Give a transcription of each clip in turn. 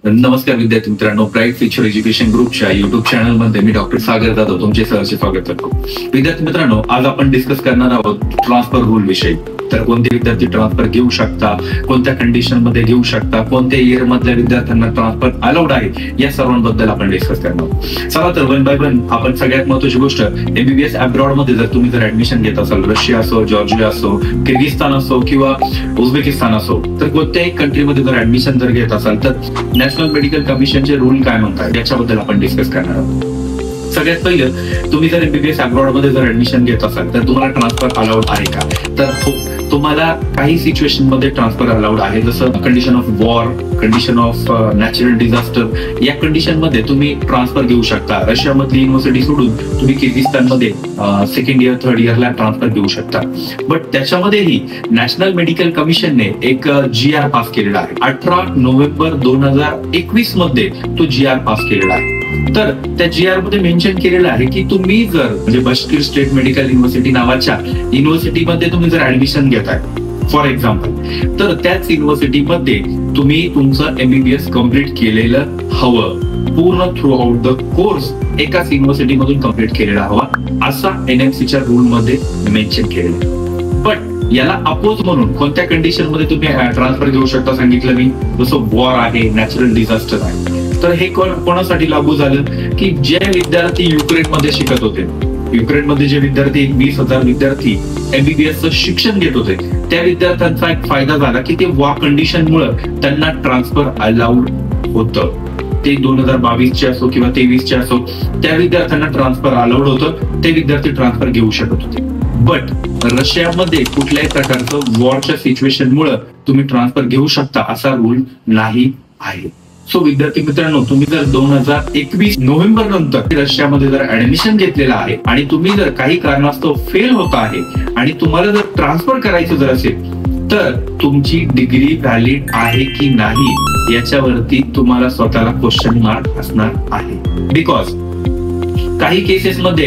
नमस्कार विद्यार्थी मित्रांनो, ब्राईट फ्युचर एज्युकेशन ग्रुपच्या युट्यूब चॅनल मध्ये मी डॉक्टर सागर जाधव तुमचे सहर्ष स्वागत करतो. विद्यार्थी मित्रांनो, आज आपण डिस्कस करणार आहोत ट्रान्सफर रूल विषयी. तर कोणते विद्यार्थी ट्रान्सफर घेऊ शकता, कोणत्या कंडिशन मध्ये घेऊ शकता, कोणत्या इयर मधल्या विद्यार्थ्यांना ट्रान्सफर अलाउड आहे, या सर्वांबद्दल आपण डिस्कस करणार. चला तर वन बाय वन आपण सगळ्यात महत्त्वाची गोष्ट, एमबीबीएस अब्रॉड मध्ये जर तुम्ही ऍडमिशन घेत असाल, रशिया असो, जॉर्जिया असो, किर्गिस्तान असो किंवा उझबेकिस्तान असो, तर कोणत्याही कंट्रीमध्ये जर ऍडमिशन जर घेत असाल तर नॅशनल मेडिकल कमिशनचे रूल काय म्हणतात याच्याबद्दल आपण डिस्कस करणार आहोत. सगळ्यात पहिलं, तुम्ही जर एमबीबीएस अब्रॉड मध्ये जर ऍडमिशन घेत असाल तर तुम्हाला ट्रान्सफर अलाउड आहे का? तर तुम्हाला काही सिच्युएशन मध्ये ट्रान्सफर अलाउड आहे, जसं condition of war, condition of natural disaster. या कंडिशन मध्ये तुम्ही ट्रान्सफर घेऊ शकता. रशियामधली युनिव्हर्सिटी सोडून तुम्ही किर्गिस्तानमध्ये सेकंड इयर थर्ड इयरला ट्रान्सफर घेऊ शकता. बट त्याच्यामध्येही नॅशनल मेडिकल कमिशनने एक GR पास केलेला आहे. 18 नोव्हेंबर 2021 मध्ये तो GR पास केलेला आहे. तर त्या GR मध्ये मेन्शन केलेलं आहे की तुम्ही जर म्हणजे बाश्कीर स्टेट मेडिकल युनिव्हर्सिटी नावाच्या युनिव्हर्सिटीमध्ये तुम्ही जर ऍडमिशन घेताय फॉर एक्झाम्पल, तर त्याच युनिव्हर्सिटीमध्ये तुम्ही तुमचं एमबीबीएस कम्प्लीट केलेलं हवं. पूर्ण थ्रू आउट द कोर्स एकाच युनिव्हर्सिटीमधून कम्प्लीट केलेला हवा, असा NMCच्या रूल मध्ये मेन्शन केलेलं आहे. बट याला अपोज म्हणून कोणत्या कंडिशन मध्ये तुम्ही ट्रान्सफर घेऊ शकता सांगितलं मी, जसं वॉर आहे, नॅचरल डिझास्टर आहे. तर हे कोणासाठी लागू झालं की जे विद्यार्थी युक्रेनमध्ये शिकत होते, युक्रेनमध्ये जे विद्यार्थी 20,000 विद्यार्थी एमबीबीएसचं शिक्षण घेत होते, त्या विद्यार्थ्यांचा एक फायदा झाला की ते वॉर कंडिशनमुळे त्यांना ट्रान्सफर अलाउड होतं. ते 2022चे असो किंवा 23चे असो, त्या विद्यार्थ्यांना ट्रान्सफर अलाउड होतं. ते विद्यार्थी ट्रान्सफर घेऊ शकत होते. बट रशियामध्ये कुठल्याही प्रकारचं वॉरच्या सिच्युएशनमुळे तुम्ही ट्रान्सफर घेऊ शकता असा रूल नाही आहे. सो विद्यार्थी मित्रांनो, तुम्ही जर 2021 नोव्हेंबर नंतर रशियामध्ये जर ऍडमिशन घेतलेलं आहे आणि तुम्ही जर काही कारणास्तव फेल होत आहे आणि तुम्हाला जर ट्रान्सफर करायचं जर असेल, तर तुमची डिग्री व्हॅलिड आहे की नाही याच्यावरती तुम्हाला स्वतःला क्वेश्चन मार्क असणार आहे. बिकॉज काही केसेसमध्ये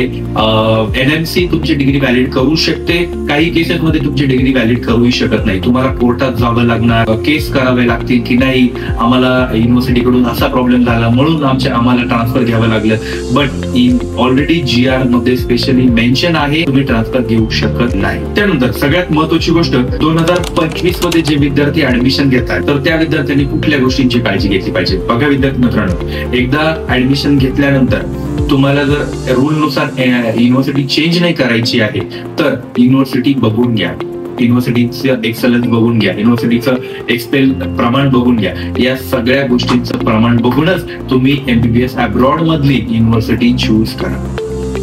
NMC तुमची डिग्री व्हॅलिड करू शकते, काही केसेसमध्ये तुमची डिग्री व्हॅलिड करूही शकत नाही. तुम्हाला कोर्टात जावं लागणार, केस करावे लागतील की नाही, आम्हाला युनिव्हर्सिटीकडून असा प्रॉब्लेम झाला म्हणून आम्हाला ट्रान्सफर घ्यावं लागलं. बट ऑलरेडी GR मध्ये स्पेशली मेन्शन आहे तुम्ही ट्रान्सफर घेऊ शकत नाही. त्यानंतर सगळ्यात महत्वाची गोष्ट, 2025 मध्ये जे विद्यार्थी ऍडमिशन घेतात तर त्या विद्यार्थ्यांनी कुठल्या गोष्टींची काळजी घेतली पाहिजे? बघा विद्यार्थी मित्रांनो, एकदा ऍडमिशन घेतल्यानंतर तुम्हाला जर रूल नुसार युनिव्हर्सिटी चेंज नाही करायची आहे तर युनिव्हर्सिटी बघून घ्या, युनिव्हर्सिटीचं एक्सलन्स बघून घ्या, युनिव्हर्सिटीचं एक्सपेल प्रमाण बघून घ्या. या सगळ्या गोष्टींचं प्रमाण बघूनच तुम्ही एमबीबीएस अब्रॉड मधली युनिव्हर्सिटी चूज करा.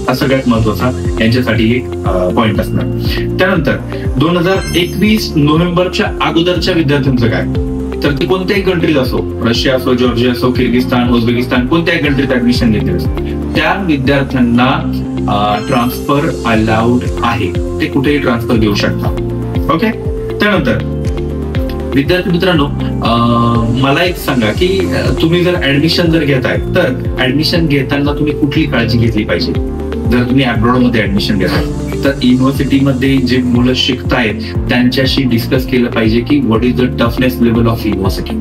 हा सगळ्यात महत्वाचा यांच्यासाठी एक पॉइंट असणार. त्यानंतर 2021 नोव्हेंबरच्या अगोदरच्या विद्यार्थ्यांचं काय? तर ते कोणत्याही कंट्रीज असो, रशिया असो, जॉर्जिया असो, किर्गिस्तान, उझबेकिस्तान, कोणत्याही कंट्रीत ऍडमिशन घेतले असो, त्या विद्यार्थ्यांना ट्रान्सफर अलाउड आहे. ते कुठेही ट्रान्सफर घेऊ शकता. ओके. त्यानंतर विद्यार्थी मित्रांनो, मला एक सांगा की तुम्ही जर ऍडमिशन जर घेताय तर ऍडमिशन घेताना तुम्ही कुठली काळजी घेतली पाहिजे? जर तुम्ही अब्रॉड मध्ये ऍडमिशन घेताय तर युनिव्हर्सिटीमध्ये जे मुलं शिकतायत त्यांच्याशी डिस्कस केलं पाहिजे की what is the toughness level of university.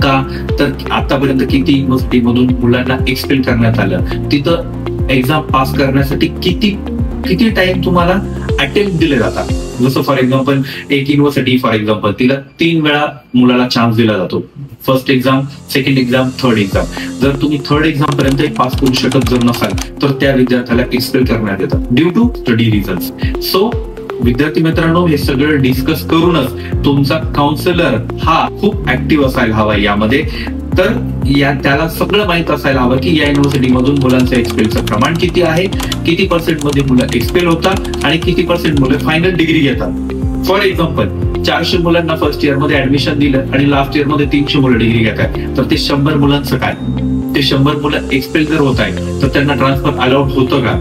का? तर आतापर्यंत किती युनिव्हर्सिटी मधून मुलांना एक्सपेल करण्यात आलं, तिथं एक्झाम पास करण्यासाठी किती टाइम तुम्हाला अटेम्प्ट दिले जातात. जसं फॉर एक्झाम्पल एक युनिव्हर्सिटी फॉर एक्झाम्पल तिला 3 वेळा मुलाला चान्स दिला जातो. First exam, second exam, third exam. जर तुम्ही थर्ड एक्झाम पर्यंत पास करू शकत जर नसाल तर त्या विद्यार्थ्याला एक्सपेल करण्यात येतं due to study reasons. So विद्यार्थी मित्रांनो, हे सगळं डिस्कस करूनच तुमचा काउन्सिलर हा खूप ऍक्टिव्ह असायला हवा यामध्ये. तर त्याला सगळं माहित असायला हवं की या युनिव्हर्सिटी मधून मुलांचं एक्सपेलचं प्रमाण किती आहे, किती % मध्ये मुलं एक्सपेल होतात आणि किती % मुलं फायनल डिग्री घेतात. फॉर एक्झाम्पल 400 मुलांना फर्स्ट इयर मध्ये ऍडमिशन दिलं आणि लास्ट इयर मध्ये 300 मुलं डिग्री घेत आहेत, तर ते 100 मुलांचं काय? ते 100 मुलं एक्सपेल जर होत आहे तर त्यांना ट्रान्सफर अलाउड होतं का?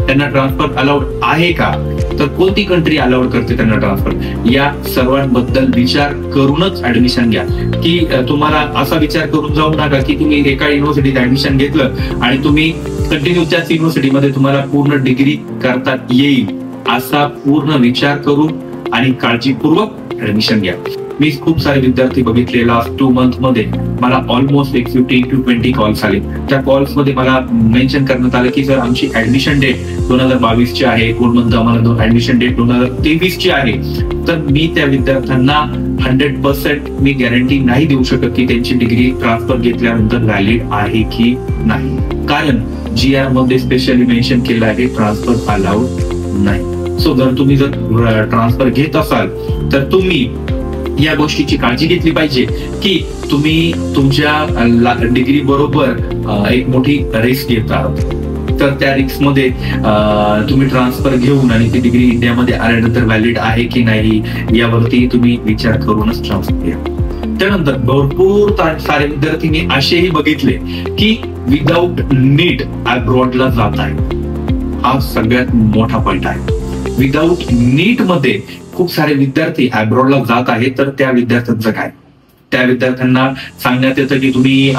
त्यांना ट्रान्सफर अलाउड आहे का? तर कोणती कंट्री अलाउड करते त्यांना ट्रान्सफर? या सर्वांबद्दल विचार करूनच ऍडमिशन घ्या. की तुम्हाला असा विचार करून जाऊ नका की तुम्ही एका युनिव्हर्सिटीत ऍडमिशन घेतलं आणि तुम्ही कंटिन्यू त्याच युनिव्हर्सिटीमध्ये तुम्हाला पूर्ण डिग्री करता येईल, असा पूर्ण विचार करून आणि काळजीपूर्वक ऍडमिशन घ्या. मी खूप सारे विद्यार्थी बघितले लास्ट 2 मंथ मध्ये मला ऑलमोस्ट 15 to 20 कॉल्स आले. त्या कॉल्स मध्ये मला मेन्शन करण्यात आलं की सर आमची ऍडमिशन डेट 2022 ची आहे, कोण म्हणतो आम्हाला ऍडमिशन डेट 2023 ची आहे. तर मी त्या विद्यार्थ्यांना 100% मी गॅरंटी नाही देऊ शकत की त्यांची डिग्री ट्रान्सफर घेतल्यानंतर व्हॅलिड आहे की नाही, कारण GR मध्ये स्पेशली मेन्शन केलं आहे ट्रान्सफर अलाउड नाही. सो जर ट्रान्सफर घेत असाल तर तुम्ही या गोष्टीची काळजी घेतली पाहिजे की तुम्ही तुमच्या डिग्री बरोबर एक मोठी रिस्क घेत आहात. तर त्या रिस्क मध्ये तुम्ही ट्रान्सफर घेऊन आणि ती डिग्री इंडियामध्ये आल्यानंतर व्हॅलिड आहे की नाही यावरती तुम्ही विचार करूनच ट्रान्सफर घ्या. त्यानंतर भरपूर सारे विद्यार्थ्यांनी असेही बघितले की विदाऊट नीट अब्रॉडला जात आहे. हा सगळ्यात मोठा पॉइंट आहे. विदाऊट नीट मध्ये खूप सारे विद्यार्थी अब्रॉडला जात आहेत. तर त्या विद्यार्थ्यांचं काय? त्या विद्यार्थ्यांना सांगण्यात येतं की तुम्ही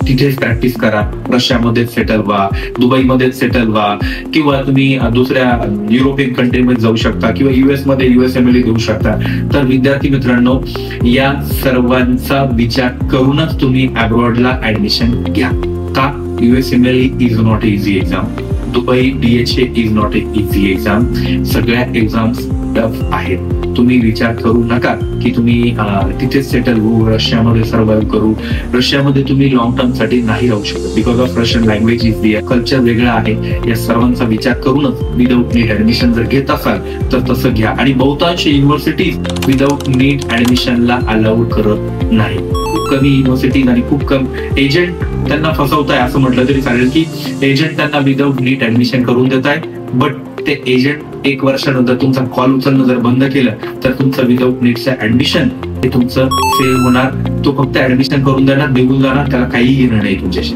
तिथेच प्रॅक्टिस करा, रशियामध्ये सेटल व्हा, दुबईमध्ये सेटल व्हा, किंवा तुम्ही दुसऱ्या युरोपियन कंट्रीमध्ये जाऊ शकता, किंवा US मध्ये USMLE देऊ शकता. तर विद्यार्थी मित्रांनो, या सर्वांचा विचार करूनच तुम्ही अब्रॉडला ऍडमिशन घ्या. का? USMLE is not easy exam, Dubai DHA is not a easy exam. सगळ्या एक्झाम्स टफ आहेत. तुम्ही विचार करू नका की तुम्ही तिथेच सेटल होऊ, रशियामध्ये सर्व्हाइव्ह करू. रशियामध्ये तुम्ही लॉंग टर्म साठी नाही राहू शकत, because of Russian language is dear, culture वेगळं आहे. या सर्वांचा विचार करूनच विदाऊट नीट ऍडमिशन जर घेत असाल तर तसं घ्या. आणि बहुतांश युनिव्हर्सिटीज विदाऊट नीट ऍडमिशनला अलाउड करत नाही. खूप कमी युनिव्हर्सिटीज आणि खूप कमी एजंट त्यांना फसवताय असं म्हटलं तरी चालेल की एजंट त्यांना विदाऊट नीट ऍडमिशन करून देत आहे. बट ते एजंट 1 वर्षानंतर तुमचा कॉल उचलणं जर बंद केलं तर तुमचं विदाऊट नीटचं ऍडमिशन हे तुमचं फेल होणार. तो फक्त ऍडमिशन करून देणार, निघून जाणार, त्याला काही घेणं नाही तुमच्याशी.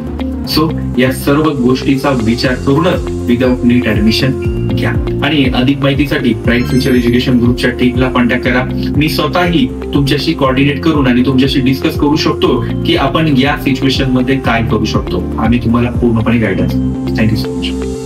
सो या सर्व गोष्टीचा विचार करूनच विदाऊट नीट ऍडमिशन घ्या. आणि अधिक माहितीसाठी ब्राईट फ्युचर एज्युकेशन ग्रुपच्या टीमला कॉन्टॅक्ट करा. मी स्वतःही तुमच्याशी कोऑर्डिनेट करून आणि तुमच्याशी डिस्कस करू शकतो की आपण या सिच्युएशन मध्ये काय करू शकतो. आम्ही तुम्हाला पूर्णपणे गायडन्स. Thank you so much.